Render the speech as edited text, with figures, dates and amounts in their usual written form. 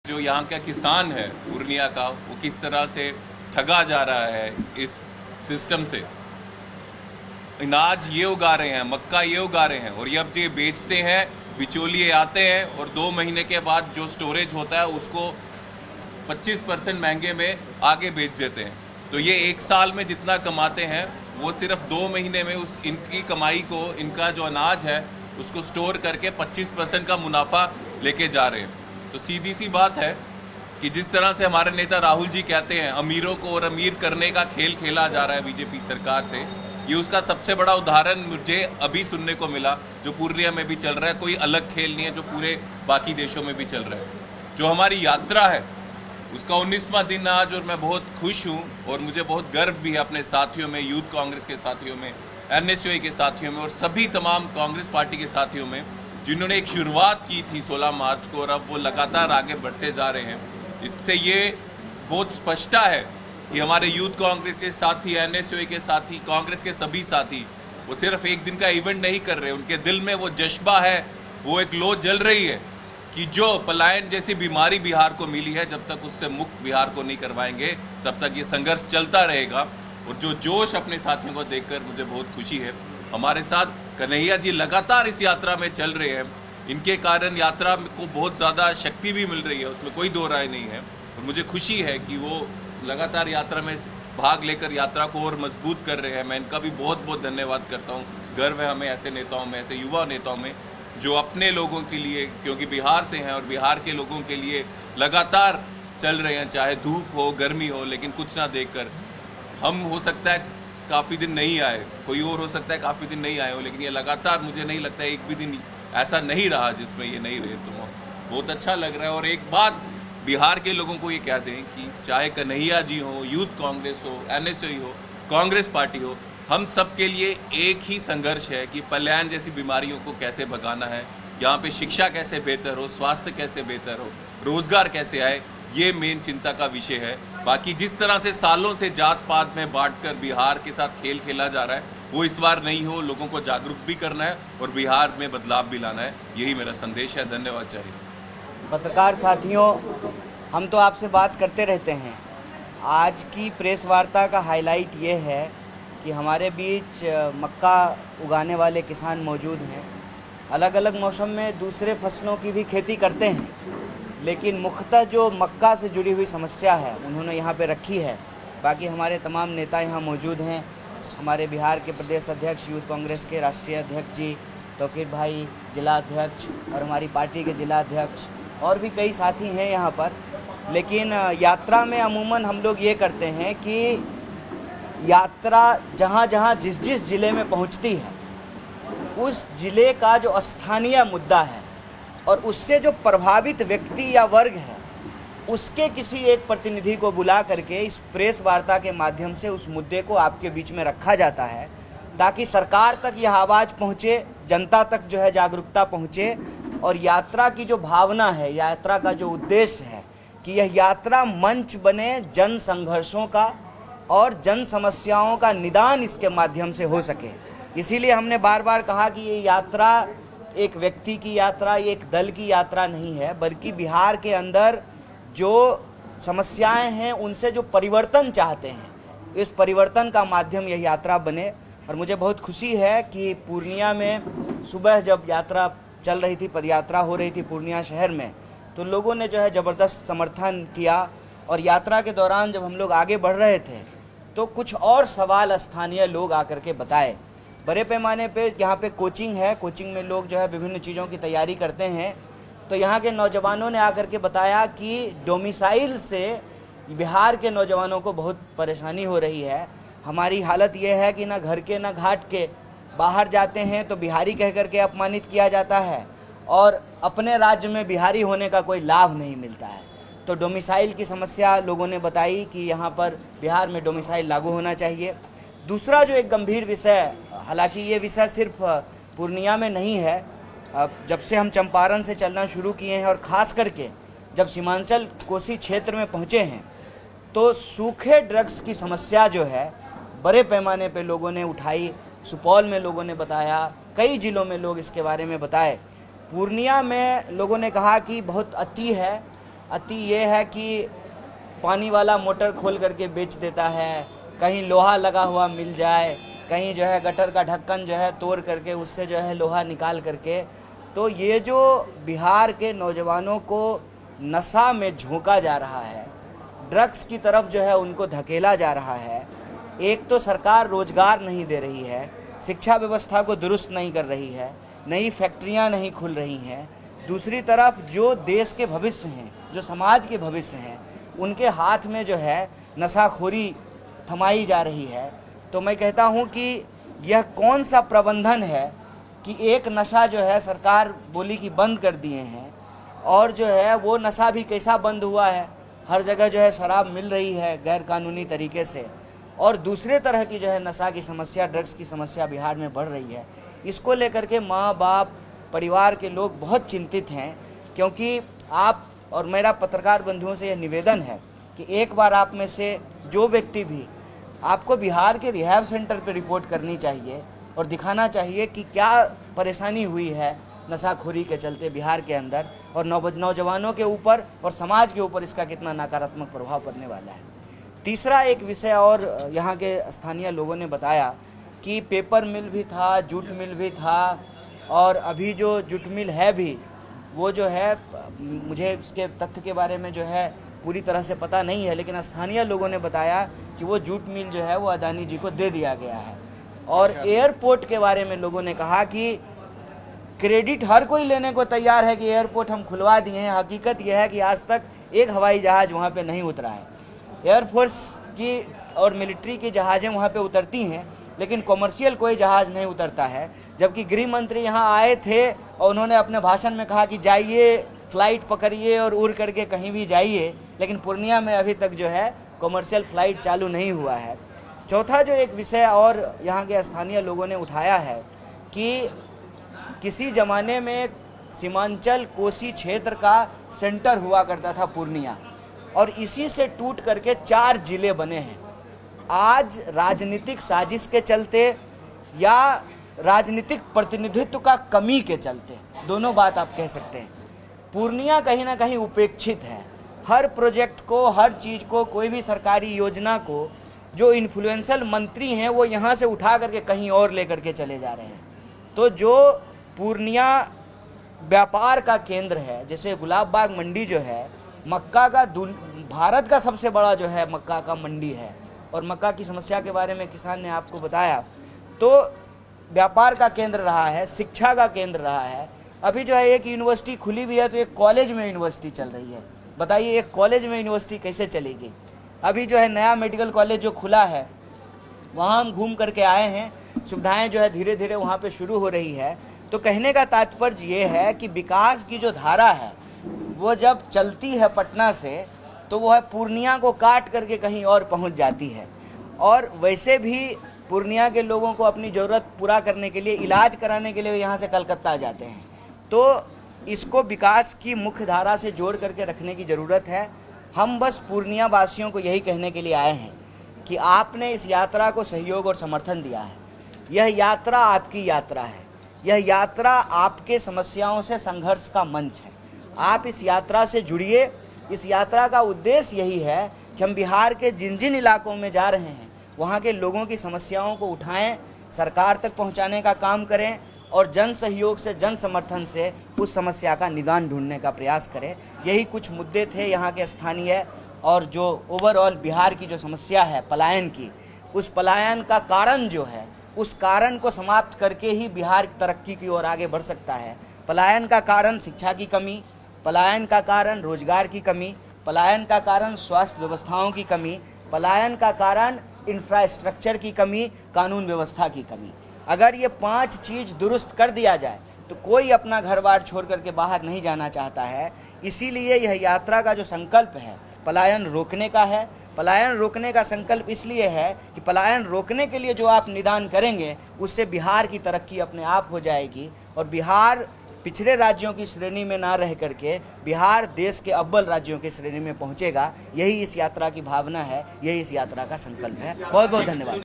जो यहाँ का किसान है पूर्णिया का, वो किस तरह से ठगा जा रहा है इस सिस्टम से। अनाज ये उगा रहे हैं, मक्का ये उगा रहे हैं, और ये अब ये बेचते हैं, बिचौलिए आते हैं और 2 महीने के बाद जो स्टोरेज होता है उसको 25% महंगे में आगे बेच देते हैं। तो ये 1 साल में जितना कमाते हैं वो सिर्फ 2 महीने में उस इनकी कमाई को, इनका जो अनाज है उसको स्टोर करके 25% का मुनाफा लेके जा रहे हैं। तो सीधी सी बात है कि जिस तरह से हमारे नेता राहुल जी कहते हैं अमीरों को और अमीर करने का खेल खेला जा रहा है बीजेपी सरकार से, ये उसका सबसे बड़ा उदाहरण मुझे अभी सुनने को मिला जो पूर्णिया में भी चल रहा है। कोई अलग खेल नहीं है जो पूरे बाकी देशों में भी चल रहा है। जो हमारी यात्रा है उसका 19वां दिन आज, और मैं बहुत खुश हूँ और मुझे बहुत गर्व भी है अपने साथियों में, यूथ कांग्रेस के साथियों में, NSUI के साथियों में और सभी तमाम कांग्रेस पार्टी के साथियों में जिन्होंने एक शुरुआत की थी 16 मार्च को और अब वो लगातार आगे बढ़ते जा रहे हैं। इससे ये बहुत स्पष्ट है कि हमारे यूथ कांग्रेस के साथी, NSUI के साथी, कांग्रेस के सभी साथी वो सिर्फ एक दिन का इवेंट नहीं कर रहे, उनके दिल में वो जज्बा है, वो एक लो जल रही है कि जो पलायन जैसी बीमारी बिहार को मिली है, जब तक उससे मुक्त बिहार को नहीं करवाएंगे तब तक ये संघर्ष चलता रहेगा। और जो जोश अपने साथियों को देखकर मुझे बहुत खुशी है। हमारे साथ कन्हैया जी लगातार इस यात्रा में चल रहे हैं, इनके कारण यात्रा को बहुत ज़्यादा शक्ति भी मिल रही है, उसमें कोई दो राय नहीं है। और मुझे खुशी है कि वो लगातार यात्रा में भाग लेकर यात्रा को और मजबूत कर रहे हैं। मैं इनका भी बहुत बहुत धन्यवाद करता हूँ। गर्व है हमें ऐसे नेताओं में, ऐसे युवा नेताओं में जो अपने लोगों के लिए, क्योंकि बिहार से हैं और बिहार के लोगों के लिए लगातार चल रहे हैं, चाहे धूप हो गर्मी हो, लेकिन कुछ ना देखकर। हम हो सकता है काफ़ी दिन नहीं आए, कोई और हो सकता है काफ़ी दिन नहीं आए हो, लेकिन ये लगातार, मुझे नहीं लगता एक भी दिन ऐसा नहीं रहा जिसमें ये नहीं रहे। तो बहुत अच्छा लग रहा है। और एक बात बिहार के लोगों को ये कह दें कि चाहे कन्हैया जी हो, यूथ कांग्रेस हो, NSUI हो, कांग्रेस पार्टी हो, हम सब के लिए एक ही संघर्ष है कि पलायन जैसी बीमारियों को कैसे भगाना है, यहाँ पे शिक्षा कैसे बेहतर हो, स्वास्थ्य कैसे बेहतर हो, रोजगार कैसे आए, ये मेन चिंता का विषय है। बाकी जिस तरह से सालों से जात पात में बांटकर बिहार के साथ खेल खेला जा रहा है, वो इस बार नहीं हो। लोगों को जागरूक भी करना है और बिहार में बदलाव भी लाना है, यही मेरा संदेश है। धन्यवाद। चाहिए पत्रकार साथियों, हम तो आपसे बात करते रहते हैं। आज की प्रेस वार्ता का हाईलाइट ये है कि हमारे बीच मक्का उगाने वाले किसान मौजूद हैं। अलग अलग मौसम में दूसरे फसलों की भी खेती करते हैं, लेकिन मुख्यतः जो मक्का से जुड़ी हुई समस्या है उन्होंने यहाँ पे रखी है। बाकी हमारे तमाम नेता यहाँ मौजूद हैं। हमारे बिहार के प्रदेश अध्यक्ष यूथ कांग्रेस के राष्ट्रीय अध्यक्ष जी तौकीर भाई, जिला अध्यक्ष, और हमारी पार्टी के जिला अध्यक्ष, और भी कई साथी हैं यहाँ पर। लेकिन यात्रा में अमूमन हम लोग ये करते हैं कि यात्रा जहाँ जहाँ जिस जिस ज़िले में पहुँचती है उस ज़िले का जो स्थानीय मुद्दा है और उससे जो प्रभावित व्यक्ति या वर्ग है उसके किसी एक प्रतिनिधि को बुला करके इस प्रेस वार्ता के माध्यम से उस मुद्दे को आपके बीच में रखा जाता है, ताकि सरकार तक यह आवाज़ पहुँचे, जनता तक जो है जागरूकता पहुँचे। और यात्रा की जो भावना है, यात्रा का जो उद्देश्य है कि यह यात्रा मंच बने जन संघर्षों का और जन समस्याओं का निदान इसके माध्यम से हो सके। इसीलिए हमने बार बार कहा कि ये यात्रा एक व्यक्ति की यात्रा, ये एक दल की यात्रा नहीं है, बल्कि बिहार के अंदर जो समस्याएं हैं उनसे जो परिवर्तन चाहते हैं, इस परिवर्तन का माध्यम यह यात्रा बने। और मुझे बहुत खुशी है कि पूर्णिया में सुबह जब यात्रा चल रही थी, पदयात्रा हो रही थी पूर्णिया शहर में, तो लोगों ने जो है ज़बरदस्त समर्थन किया। और यात्रा के दौरान जब हम लोग आगे बढ़ रहे थे तो कुछ और सवाल स्थानीय लोग आकर के बताए। बड़े पैमाने पे यहाँ पे कोचिंग है, कोचिंग में लोग जो है विभिन्न चीज़ों की तैयारी करते हैं। तो यहाँ के नौजवानों ने आकर के बताया कि डोमिसाइल से बिहार के नौजवानों को बहुत परेशानी हो रही है। हमारी हालत ये है कि ना घर के ना घाट के, बाहर जाते हैं तो बिहारी कह करके अपमानित किया जाता है और अपने राज्य में बिहारी होने का कोई लाभ नहीं मिलता है। तो डोमिसाइल की समस्या लोगों ने बताई कि यहाँ पर बिहार में डोमिसाइल लागू होना चाहिए। दूसरा जो एक गंभीर विषय, हालांकि ये विषय सिर्फ पूर्णिया में नहीं है, जब से हम चंपारण से चलना शुरू किए हैं और ख़ास करके जब सीमांचल कोसी क्षेत्र में पहुँचे हैं तो सूखे ड्रग्स की समस्या जो है बड़े पैमाने पे लोगों ने उठाई। सुपौल में लोगों ने बताया, कई ज़िलों में लोग इसके बारे में बताए। पूर्णिया में लोगों ने कहा कि बहुत अति है अति ये है कि पानी वाला मोटर खोल करके बेच देता है, कहीं लोहा लगा हुआ मिल जाए, कहीं जो है गटर का ढक्कन जो है तोड़ करके उससे जो है लोहा निकाल करके। तो ये जो बिहार के नौजवानों को नशा में झोंका जा रहा है, ड्रग्स की तरफ जो है उनको धकेला जा रहा है। एक तो सरकार रोजगार नहीं दे रही है, शिक्षा व्यवस्था को दुरुस्त नहीं कर रही है, नई फैक्ट्रियां नहीं खुल रही हैं। दूसरी तरफ जो देश के भविष्य हैं, जो समाज के भविष्य हैं, उनके हाथ में जो है नशाखोरी थमाई जा रही है। तो मैं कहता हूं कि यह कौन सा प्रबंधन है कि एक नशा जो है सरकार बोली कि बंद कर दिए हैं, और जो है वो नशा भी कैसा बंद हुआ है, हर जगह जो है शराब मिल रही है गैर कानूनी तरीके से, और दूसरे तरह की जो है नशा की समस्या, ड्रग्स की समस्या बिहार में बढ़ रही है। इसको लेकर के माँ बाप, परिवार के लोग बहुत चिंतित हैं। क्योंकि आप और मेरा पत्रकार बंधुओं से यह निवेदन है कि एक बार आप में से जो व्यक्ति भी, आपको बिहार के रिहैब सेंटर पर रिपोर्ट करनी चाहिए और दिखाना चाहिए कि क्या परेशानी हुई है नशाखोरी के चलते बिहार के अंदर, और नौजवानों के ऊपर और समाज के ऊपर इसका कितना नकारात्मक प्रभाव पड़ने वाला है। तीसरा एक विषय और यहाँ के स्थानीय लोगों ने बताया कि पेपर मिल भी था, जूट मिल भी था, और अभी जो जूट मिल है भी वो जो है, मुझे इसके तथ्य के बारे में जो है पूरी तरह से पता नहीं है, लेकिन स्थानीय लोगों ने बताया कि वो जूट मिल जो है वो अदानी जी को दे दिया गया है। और एयरपोर्ट के बारे में लोगों ने कहा कि क्रेडिट हर कोई लेने को तैयार है कि एयरपोर्ट हम खुलवा दिए हैं। हकीकत यह है कि आज तक एक हवाई जहाज़ वहाँ पे नहीं उतरा है। एयरफोर्स की और मिलिट्री की जहाज़ें वहाँ पे उतरती हैं, लेकिन कॉमर्शियल कोई जहाज़ नहीं उतरता है। जबकि गृह मंत्री यहाँ आए थे और उन्होंने अपने भाषण में कहा कि जाइए, फ़्लाइट पकड़िए और उड़ करके कहीं भी जाइए, लेकिन पूर्णिया में अभी तक जो है कॉमर्शियल फ़्लाइट चालू नहीं हुआ है। चौथा जो एक विषय और यहाँ के स्थानीय लोगों ने उठाया है कि किसी ज़माने में सीमांचल कोसी क्षेत्र का सेंटर हुआ करता था पूर्णिया, और इसी से टूट करके 4 जिले बने हैं। आज राजनीतिक साजिश के चलते या राजनीतिक प्रतिनिधित्व का कमी के चलते, दोनों बात आप कह सकते हैं, पूर्णिया कहीं ना कहीं उपेक्षित है। हर प्रोजेक्ट को, हर चीज़ को, कोई भी सरकारी योजना को जो इन्फ्लुएंशियल मंत्री हैं वो यहाँ से उठा करके कहीं और लेकर के चले जा रहे हैं। तो जो पूर्णिया व्यापार का केंद्र है, जैसे गुलाब बाग मंडी जो है मक्का का, भारत का सबसे बड़ा जो है मक्का का मंडी है, और मक्का की समस्या के बारे में किसान ने आपको बताया। तो व्यापार का केंद्र रहा है, शिक्षा का केंद्र रहा है। अभी जो है एक यूनिवर्सिटी खुली भी है, तो एक कॉलेज में यूनिवर्सिटी चल रही है। बताइए एक कॉलेज में यूनिवर्सिटी कैसे चलेगी। अभी जो है नया मेडिकल कॉलेज जो खुला है, वहाँ हम घूम करके आए हैं, सुविधाएं जो है धीरे धीरे वहाँ पे शुरू हो रही है। तो कहने का तात्पर्य ये है कि विकास की जो धारा है वो जब चलती है पटना से, तो वो है पूर्णिया को काट करके कहीं और पहुँच जाती है। और वैसे भी पूर्णिया के लोगों को अपनी ज़रूरत पूरा करने के लिए, इलाज कराने के लिए यहाँ से कलकत्ता जाते हैं। तो इसको विकास की मुख्य धारा से जोड़ करके रखने की ज़रूरत है। हम बस पूर्णिया वासियों को यही कहने के लिए आए हैं कि आपने इस यात्रा को सहयोग और समर्थन दिया है। यह यात्रा आपकी यात्रा है, यह यात्रा आपके समस्याओं से संघर्ष का मंच है। आप इस यात्रा से जुड़िए। इस यात्रा का उद्देश्य यही है कि हम बिहार के जिन जिन इलाकों में जा रहे हैं वहाँ के लोगों की समस्याओं को उठाएं, सरकार तक पहुँचाने का काम करें, और जन सहयोग से, जन समर्थन से उस समस्या का निदान ढूंढने का प्रयास करें। यही कुछ मुद्दे थे यहाँ के स्थानीय, और जो ओवरऑल बिहार की जो समस्या है पलायन की, उस पलायन का कारण जो है, उस कारण को समाप्त करके ही बिहार तरक्की की ओर आगे बढ़ सकता है। पलायन का कारण शिक्षा की कमी, पलायन का कारण रोजगार की कमी, पलायन का कारण स्वास्थ्य व्यवस्थाओं की कमी, पलायन का कारण इंफ्रास्ट्रक्चर की कमी, कानून व्यवस्था की कमी। अगर ये 5 चीज़ दुरुस्त कर दिया जाए तो कोई अपना घर बार छोड़ करके बाहर नहीं जाना चाहता है। इसीलिए यह यात्रा का जो संकल्प है पलायन रोकने का है। पलायन रोकने का संकल्प इसलिए है कि पलायन रोकने के लिए जो आप निदान करेंगे उससे बिहार की तरक्की अपने आप हो जाएगी, और बिहार पिछड़े राज्यों की श्रेणी में ना रह करके बिहार देश के अव्वल राज्यों की श्रेणी में पहुंचेगा। यही इस यात्रा की भावना है, यही इस यात्रा का संकल्प है। बहुत बहुत धन्यवाद।